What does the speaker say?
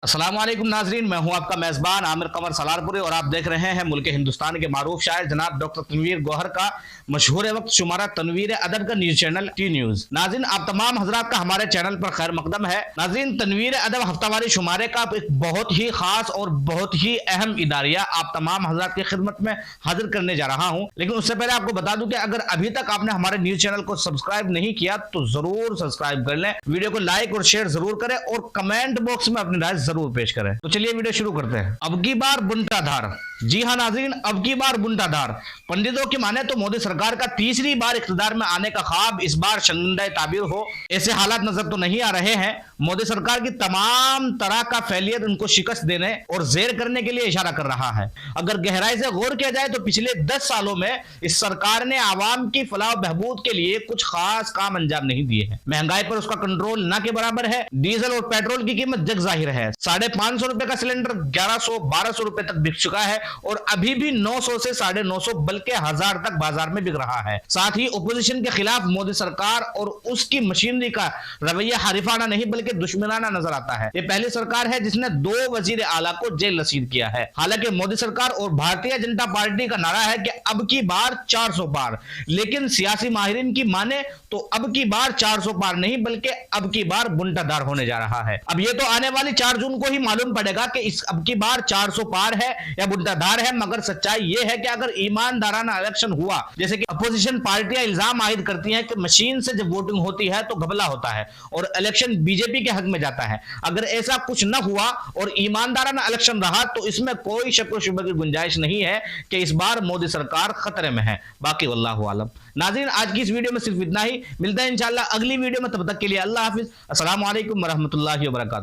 अस्सलाम वालेकुम नाजरीन, मैं हूं आपका मेज़बान आमिर कमर सलारपुरी और आप देख रहे हैं मुल्क हिंदुस्तान के मारूफ शायर जनाब डॉक्टर तनवीर गौहर का मशहूर वक्त शुमारा तनवीर अदब का न्यूज चैनल टी न्यूज। नाज़रीन, आप तमाम हजरात का हमारे चैनल पर खैर मकदम है। नाज़रीन, तनवीर अदब हफ्तावारी शुमारे का एक बहुत ही खास और बहुत ही अहम इदारिया आप तमाम हजरात की खिदमत में हाजिर करने जा रहा हूं। लेकिन उससे पहले आपको बता दूं कि अगर अभी तक आपने हमारे न्यूज चैनल को सब्सक्राइब नहीं किया तो जरूर सब्सक्राइब कर लें, वीडियो को लाइक और शेयर जरूर करें और कमेंट बॉक्स में अपनी राय जरूर पेश करें। तो चलिए वीडियो शुरू करते हैं। अब की बार बुंटाधार, जी हां नाज़रीन, अब की बार बुंटाधार। पंडितों की माने तो मोदी सरकार का तीसरी बार इख्तिदार में आने का ख्वाब इस बार शर्मिंदा ताबीर हो, ऐसे हालात नजर तो नहीं आ रहे हैं। मोदी सरकार की तमाम तरह का फेलियर उनको शिकस्त देने और जेर करने के लिए इशारा कर रहा है। अगर गहराई से गौर किया जाए तो पिछले 10 सालों में इस सरकार ने आवाम की फलाह बहबूद के लिए कुछ खास काम अंजाम नहीं दिए हैं। महंगाई पर उसका कंट्रोल ना के बराबर है। डीजल और पेट्रोल की कीमत जग जाहिर है। 550 रुपए का सिलेंडर 1100-1200 रुपए तक बिक चुका है और अभी भी 900 से 950 बल्कि 1000 तक बाजार में बिक रहा है। साथ ही ओपोजिशन के खिलाफ मोदी सरकार और उसकी मशीनरी का रवैया हरीफाना नहीं बल्कि दुश्मनाना नजर आता है। ये पहली सरकार है जिसने 2 वजीर आला को जेल रसीद किया है। हालांकि मोदी सरकार और भारतीय जनता पार्टी का नारा है कि अब की बार 400 पार, लेकिन सियासी माहिरीन की माने तो अब की बार 400 पार नहीं बल्कि अब की बार बुंटाधार होने जा रहा है। अब ये तो आने वाली 4 जून को ही मालूम पड़ेगा कि इस अब की बार 400 पार है या बुंटाधार है। मगर सच्चाई ये है कि अगर ईमानदाराना इलेक्शन हुआ, जैसे कि अपोजिशन पार्टियां इल्जाम आयद करती हैं कि मशीन से जब वोटिंग होती है तो घपला होता है और इलेक्शन बीजेपी के हक में जाता है, अगर ऐसा कुछ न हुआ और ईमानदाराना इलेक्शन रहा तो इसमें कोई शक व शुबे की गुंजाइश नहीं है कि इस बार मोदी सरकार खतरे में है। बाकी वल्लाहु आलम। नाज़रीन, आज की इस वीडियो में सिर्फ इतना ही। मिलते हैं इंशाल्लाह अगली वीडियो में, तब तक के लिए अल्लाह हाफिज। अस्सलाम वालेकुम व रहमतुल्लाहि व बरकातहू।